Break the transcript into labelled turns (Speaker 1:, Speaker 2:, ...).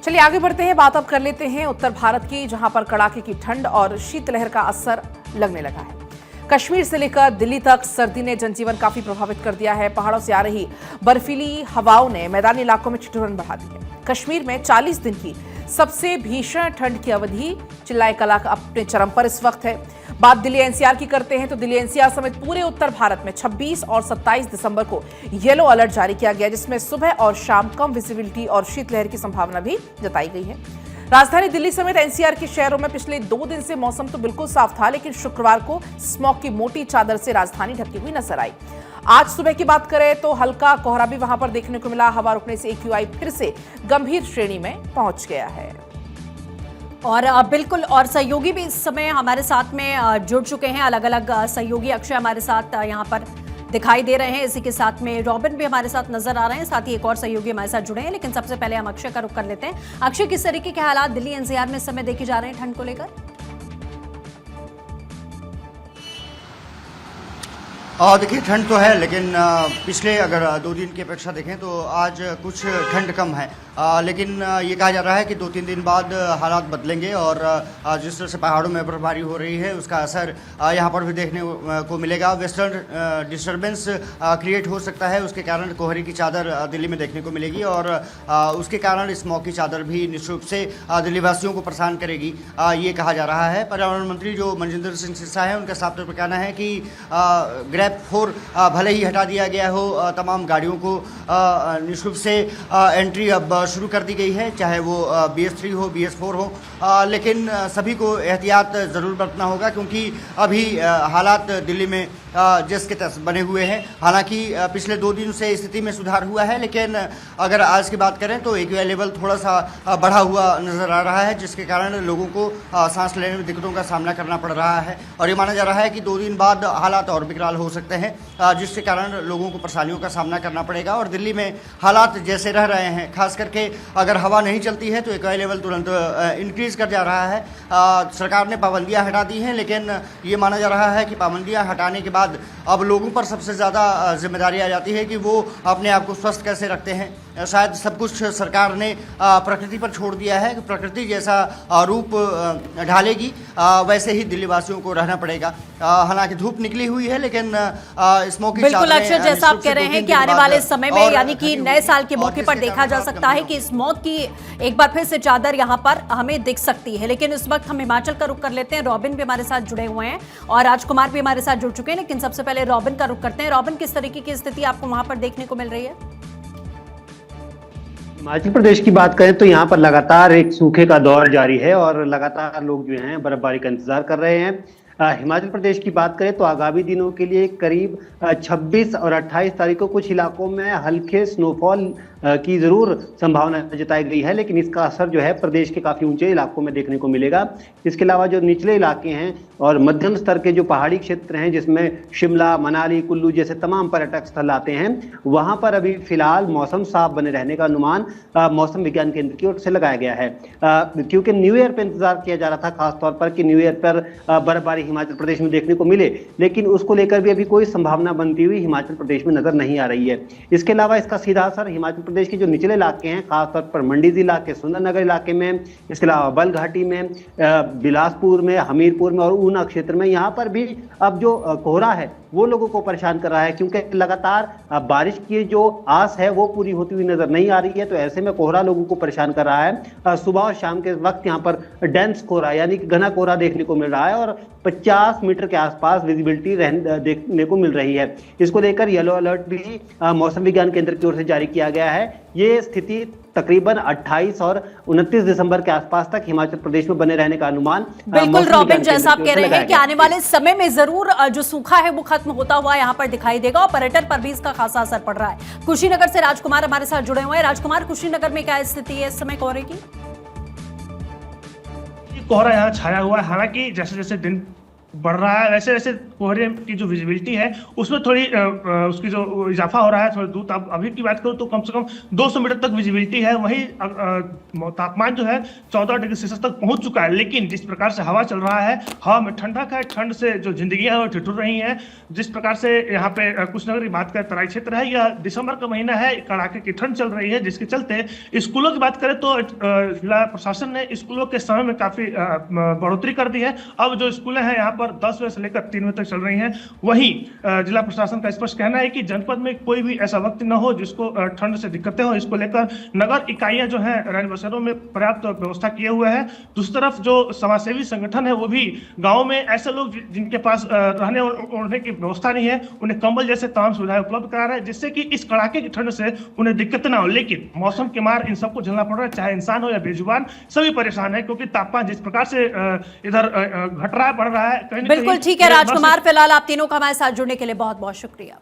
Speaker 1: चलिए आगे बढ़ते हैं, बात अब कर लेते हैं उत्तर भारत की, जहां पर कड़ाके की ठंड और शीतलहर का असर लगने लगा है। कश्मीर से लेकर दिल्ली तक सर्दी ने जनजीवन काफी प्रभावित कर दिया है। पहाड़ों से आ रही बर्फीली हवाओं ने मैदानी इलाकों में ठिठुरन बढ़ा दी है। कश्मीर में 40 दिन की सबसे भीषण ठंड की अवधि चिल्लाए कला अपने चरम पर इस वक्त है। बात दिल्ली एनसीआर की करते हैं तो दिल्ली एनसीआर समेत पूरे उत्तर भारत में 26 और 27 दिसंबर को येलो अलर्ट जारी किया गया, जिसमें सुबह और शाम कम विजिबिलिटी और शीतलहर की संभावना भी जताई गई है। राजधानी दिल्ली समेत एनसीआर के शहरों में पिछले 2 दिन से मौसम तो बिल्कुल साफ था, लेकिन शुक्रवार को स्मॉग की मोटी चादर से राजधानी ढकी हुई नजर आई। आज सुबह की बात करें तो हल्का कोहरा भी वहां पर देखने को मिला। हवा रुकने से एक्यूआई फिर से गंभीर श्रेणी में पहुंच गया है।
Speaker 2: और बिल्कुल, और सहयोगी भी इस समय हमारे साथ में जुड़ चुके हैं। अलग अलग सहयोगी अक्षय हमारे साथ यहाँ पर दिखाई दे रहे हैं। इसी के साथ में रॉबिन भी हमारे साथ नजर आ रहे हैं, साथ ही एक और सहयोगी हमारे साथ जुड़े हैं। लेकिन सबसे पहले हम अक्षय का रुख कर लेते हैं। अक्षय, किस तरीके के हालात दिल्ली एनसीआर में इस समय देखे जा रहे हैं ठंड को लेकर?
Speaker 3: देखिए, ठंड तो है, लेकिन पिछले अगर 2 दिन की अपेक्षा देखें तो आज कुछ ठंड कम है। लेकिन ये कहा जा रहा है कि 2-3 दिन बाद हालात बदलेंगे और जिस तरह से पहाड़ों में बर्फबारी हो रही है उसका असर यहाँ पर भी देखने को मिलेगा। वेस्टर्न डिस्टर्बेंस क्रिएट हो सकता है, उसके कारण कोहरे की चादर दिल्ली में देखने को मिलेगी और उसके कारण स्मॉग की चादर भी निश्चित रूप से दिल्ली वासियों को परेशान करेगी, ये कहा जा रहा है। पर्यावरण मंत्री जो मनजिंदर सिंह सिरसा है, उनका साफ तौर पर कहना है कि ग्रैप 4 भले ही हटा दिया गया हो, तमाम गाड़ियों को निश्चित रूप से एंट्री अब शुरू कर दी गई है, चाहे वो BS3 हो, BS4 हो, लेकिन सभी को एहतियात ज़रूर बरतना होगा, क्योंकि अभी हालात दिल्ली में जस के तस बने हुए हैं। हालांकि पिछले 2 दिन से स्थिति में सुधार हुआ है, लेकिन अगर आज की बात करें तो एक्यूआई लेवल थोड़ा सा बढ़ा हुआ नज़र आ रहा है, जिसके कारण लोगों को सांस लेने में दिक्कतों का सामना करना पड़ रहा है। और ये माना जा रहा है कि 2 दिन बाद हालात और विकराल हो सकते हैं, जिसके कारण लोगों को परेशानियों का सामना करना पड़ेगा। और दिल्ली में हालात जैसे रह रहे हैं, खास करके अगर हवा नहीं चलती है तो एक्यूआई लेवल तुरंत इंक्रीज कर जा रहा है। सरकार ने पाबंदियाँ हटा दी हैं, लेकिन ये माना जा रहा है कि पाबंदियाँ हटाने के बाद अब लोगों पर सबसे ज़्यादा जिम्मेदारी आ जाती है कि वो अपने आप को स्वस्थ कैसे रखते हैं। शायद सब कुछ सरकार ने प्रकृति पर छोड़ दिया है कि प्रकृति जैसा रूप ढालेगी वैसे ही दिल्ली वासियों को रहना पड़ेगा। हालांकि धूप निकली हुई है, लेकिन स्मोकी
Speaker 2: बिल्कुल अक्षय, जैसा आप कह रहे हैं कि आने वाले समय में यानी कि नए साल के मौके पर देखा जा सकता है कि स्मोक की एक बार फिर से चादर यहाँ पर हमें दिख सकती है। लेकिन इस वक्त हम हिमाचल का रुख कर लेते हैं। रॉबिन भी हमारे साथ जुड़े हुए हैं और राजकुमार भी हमारे साथ जुड़ चुके हैं, लेकिन सबसे पहले रॉबिन का रुख करते हैं। रॉबिन, किस तरीके की स्थिति आपको वहां पर देखने को मिल रही है?
Speaker 4: हिमाचल प्रदेश की बात करें तो यहाँ पर लगातार एक सूखे का दौर जारी है और लगातार लोग जो हैं बर्फबारी का इंतजार कर रहे हैं। हिमाचल प्रदेश की बात करें तो आगामी दिनों के लिए करीब 26 और 28 तारीख को कुछ इलाकों में हल्के स्नोफॉल की जरूर संभावना जताई गई है, लेकिन इसका असर जो है प्रदेश के काफी ऊंचे इलाकों में देखने को मिलेगा। इसके अलावा जो निचले इलाके हैं और मध्यम स्तर के जो पहाड़ी क्षेत्र हैं, जिसमें शिमला, मनाली, कुल्लू जैसे तमाम पर्यटक स्थल आते हैं, वहां पर अभी फिलहाल मौसम साफ बने रहने का अनुमान मौसम विज्ञान केंद्र की ओर से लगाया गया है, क्योंकि न्यू ईयर पर इंतजार किया जा रहा था, खासतौर पर कि न्यू ईयर पर बर्फबारी हिमाचल प्रदेश में देखने को मिले, लेकिन उसको लेकर भी अभी कोई संभावना बनती हुई हिमाचल प्रदेश में नजर नहीं आ रही है। इसके अलावा इसका सीधा असर हिमाचल प्रदेश के जो निचले इलाके हैं, खासतौर पर मंडी जिला के सुंदरनगर इलाके में, इसके अलावा बल घाटी में, बिलासपुर में, हमीरपुर में और ऊना क्षेत्र में, यहाँ पर भी अब जो कोहरा है वो लोगों को परेशान कर रहा है, क्योंकि लगातार बारिश की जो आस है वो पूरी होती हुई नजर नहीं आ रही है। तो ऐसे में कोहरा लोगों को परेशान कर रहा है। सुबह और शाम के वक्त यहाँ पर डेंस कोहरा यानी कि घना कोहरा देखने को मिल रहा है और 50 मीटर के आसपास विजिबिलिटी देखने को मिल रही है। इसको लेकर येलो अलर्ट भी मौसम विज्ञान केंद्र की ओर से जारी किया गया है। ये स्थिति तकरीबन 28 और 29 दिसंबर के आसपास तक हिमाचल प्रदेश में बने रहने का अनुमान।
Speaker 2: बिल्कुल रॉबिन, जैसा आप कह रहे हैं कि आने वाले समय में जरूर जो सूखा है वो खत्म होता हुआ यहाँ पर दिखाई देगा और पर्यटन पर भी इसका खासा असर पड़ रहा है। कुशीनगर से राजकुमार हमारे साथ जुड़े हुए हैं। राजकुमार, कुशीनगर में क्या स्थिति है इस समय कोहरे की?
Speaker 5: कोहरा यहाँ छाया हुआ है। हालांकि जैसे जैसे दिन बढ़ रहा है, वैसे वैसे कोहरे की जो विजिबिलिटी है उसमें थोड़ी उसकी जो इजाफा हो रहा है थोड़ी दूर। अभी की बात करूँ तो कम से कम 200 मीटर तक विजिबिलिटी है। वहीं तापमान जो है 14 डिग्री सेल्सियस तक पहुंच चुका है। लेकिन जिस प्रकार से हवा चल रहा है, हवा में ठंडक है, ठंड से जो जिंदगी है वो ठिठुर रही है। जिस प्रकार से यहाँ पे कुछ नगर की बात करें, तराई क्षेत्र है, यह दिसंबर का महीना है, कड़ाके की ठंड चल रही है, जिसके चलते स्कूलों की बात करें तो जिला प्रशासन ने स्कूलों के समय में काफी बढ़ोतरी कर दी है। अब जो स्कूलें हैं यहाँ पर 10 बजे से लेकर 3 बजे तक चल रही हैं। वहीं जिला प्रशासन का स्पष्ट कहना है कि जनपद में कोई भी ऐसा व्यक्ति न हो जिसको ठंड से दिक्कतें हो। इसको लेकर नगर इकाइयां जो हैं रैन बसेरों में पर्याप्त व्यवस्था किए हुए हैं। दूसरी तरफ जो समाजसेवी संगठन है वो भी गाँव में ऐसे लोग जिनके पास रहने ओढ़ने की व्यवस्था नहीं है, उन्हें कंबल जैसे तमाम सुविधाएं उपलब्ध करा रहे हैं, जिससे कि इस कड़ाके की ठंड से उन्हें दिक्कत ना हो। लेकिन मौसम के मार इन सबको झेलना पड़ रहा है, चाहे इंसान हो या बेजुबान, सभी परेशान है, क्योंकि तापमान जिस प्रकार से इधर घट रहा है, बढ़ रहा है।
Speaker 2: बिल्कुल ठीक है राजकुमार, फिलहाल आप तीनों का हमारे साथ जुड़ने के लिए बहुत बहुत शुक्रिया।